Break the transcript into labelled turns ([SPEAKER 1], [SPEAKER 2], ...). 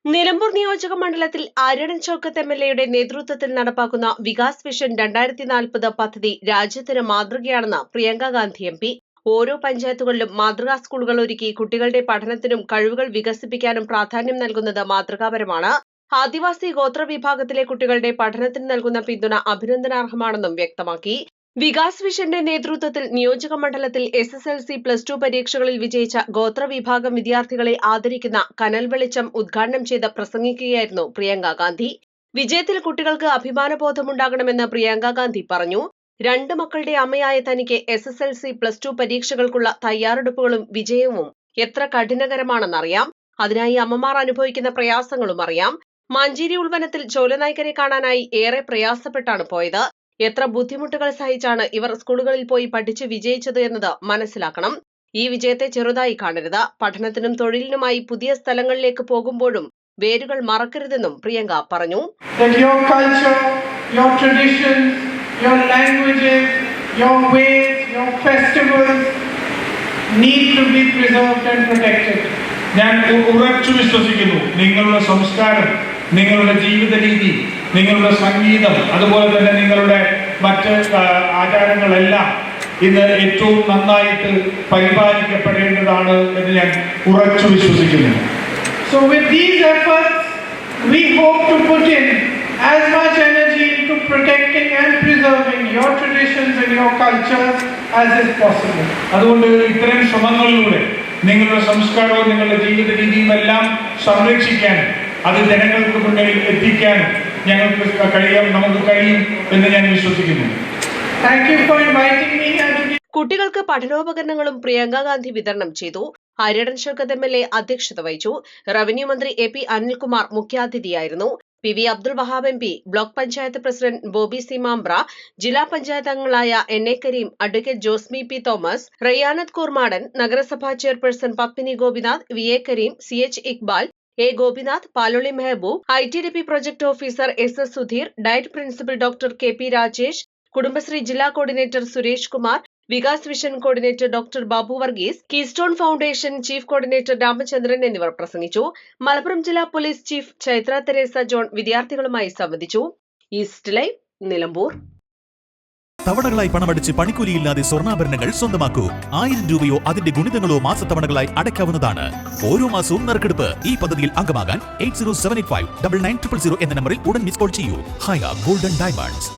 [SPEAKER 1] നിലമ്പൂർ നിയോജക മണ്ഡലത്തിൽ ആര്യടൻ ഷൗക്കത്ത് എംഎൽഎയുടെ നേതൃത്വത്തിൽ നടപ്പാക്കുന്ന വികാസ് വിഷൻ 2040 പദ്ധതി രാജ്യത്തിന് മാതൃകയാണെന്ന് പ്രിയങ്ക ഗാന്ധി എംപി. ഓരോ പഞ്ചായത്തുകളിലും മാതൃകാ സ്കൂളുകൾ ഒരുക്കി കുട്ടികളുടെ പഠനത്തിനും കഴിവുകൾ വികസിപ്പിക്കാനും പ്രാധാന്യം നൽകുന്നത് മാതൃകാപരമാണ്. ആദിവാസി ഗോത്ര വിഭാഗത്തിലെ കുട്ടികളുടെ പഠനത്തിന് നൽകുന്ന പിന്തുണ അഭിനന്ദനാർഹമാണെന്നും വ്യക്തമാക്കി. വികാസ് വിഷന്റെ നേതൃത്വത്തിൽ നിയോജക മണ്ഡലത്തിൽ SSLC +2 പരീക്ഷകളിൽ വിജയിച്ച ഗോത്രവിഭാഗം വിദ്യാർത്ഥികളെ ആദരിക്കുന്ന കനൽ വെളിച്ചം ഉദ്ഘാടനം ചെയ്ത് പ്രസംഗിക്കുകയായിരുന്നു പ്രിയങ്ക ഗാന്ധി. വിജയത്തിൽ കുട്ടികൾക്ക് അഭിമാനബോധമുണ്ടാകണമെന്ന് പ്രിയങ്ക ഗാന്ധി പറഞ്ഞു. 2 മക്കളുടെ അമ്മയായ തനിക്ക് SSLC +2 പരീക്ഷകൾക്കുള്ള തയ്യാറെടുപ്പുകളും വിജയവും എത്ര കഠിനകരമാണെന്നറിയാം. അതിനായി അമ്മമാർ അനുഭവിക്കുന്ന പ്രയാസങ്ങളും അറിയാം. മഞ്ചേരി ഉൾവനത്തിൽ ചോലനായ്ക്കരെ കാണാനായി ഏറെ പ്രയാസപ്പെട്ടാണ് പോയത്. എത്ര ബുദ്ധിമുട്ടുകൾ സഹിച്ചാണ് ഇവർ സ്കൂളുകളിൽ പോയി പഠിച്ച് വിജയിച്ചത് എന്നത് മനസ്സിലാക്കണം. ഈ വിജയത്തെ ചെറുതായി കാണരുത്. പഠനത്തിനും തൊഴിലിനുമായി പുതിയ സ്ഥലങ്ങളിലേക്ക് പോകുമ്പോഴും വേരുകൾ മറക്കരുതെന്നും പ്രിയങ്ക പറഞ്ഞു.
[SPEAKER 2] ഞാൻ ഉറച്ചു വിശ്വസിക്കുന്നു, നിങ്ങളുടെ സംസ്കാരം, നിങ്ങളുടെ ജീവിത രീതി, നിങ്ങളുടെ സംഗീതം, അതുപോലെ തന്നെ നിങ്ങളുടെ മറ്റ് ആചാരങ്ങളെല്ലാം ഇന്ന് ഏറ്റവും നന്നായിട്ട് പരിപാലിക്കപ്പെടേണ്ടതാണ് എന്ന് ഞാൻ ഉറച്ചു വിശ്വസിക്കുന്നു.
[SPEAKER 3] So with these efforts, we hope to put in as much energy into protecting and preserving your traditions and your cultures as is possible.
[SPEAKER 2] അതുകൊണ്ട് ഇത്തരം ശ്രമങ്ങളിലൂടെ നിങ്ങളുടെ സംസ്കാരവും നിങ്ങളുടെ ജീവിത രീതിയും എല്ലാം സംരക്ഷിക്കാനും അത് ജനങ്ങൾക്ക് മുന്നിൽ എത്തിക്കാനും നമുക്ക് കഴിയും എന്ന് ഞാൻ വിശ്വസിക്കുന്നു.
[SPEAKER 3] Thank you for inviting me.
[SPEAKER 1] കുട്ടികൾക്ക് പഠനോപകരണങ്ങളും പ്രിയങ്ക ഗാന്ധി വിതരണം ചെയ്തു. ആര്യടൻ ഷൗക്കത്ത് MLA അധ്യക്ഷത വഹിച്ചു. റവന്യൂ മന്ത്രി AP അനിൽകുമാർ മുഖ്യാതിഥിയായിരുന്നു. PV Abdul Wahab MP, block panchayat president Bobby C Mampra, ജില്ലാ പഞ്ചായത്ത് അംഗങ്ങളായ NA Kareem, advocate Josmi P Thomas, Rayyanath Koormadan, നഗരസഭാ chairperson Padmini Gopinath, VA Kareem, CH Iqbal, A Gopinath, Paloli Mehaboob, ITDP project officer SS Sudheer, DIET principal doctor KP Rajesh, Kudumbashree ജില്ലാ coordinator Suresh Kumar, Vikas vision coordinator doctor Babu Varghese, Keystone Foundation chief coordinator Ramachandran എന്നിവർ പ്രസംഗിച്ചു. മലപ്പുറം ജില്ലാ പോലീസ് ചീഫ് ചൈത്ര തെരേസ ജോൺ വിദ്യാർത്ഥികളുമായി സംവദിച്ചു. East Live, Nilambur.
[SPEAKER 4] തവണകളായി പണമടിച്ച് പണിക്കൂലിയില്ലാതെ സ്വർണ്ണാഭരണങ്ങൾ സ്വന്തമാക്കൂ. 1000 രൂപയോ അതിന്റെ ഗുണിതങ്ങളോ മാസത്തവണകളായി അടയ്ക്കാവുന്നതാണ്. ഓരോ മാസവും നറുക്കെടുപ്പ്. ഈ പദ്ധതിയിൽ അംഗമാകാൻ 8078599900 എന്ന നമ്പറിൽ ഉടൻ മിസ് കോൾ ചെയ്യൂ. ഹയ ഗോൾഡൻ ഡയമണ്ട്സ്.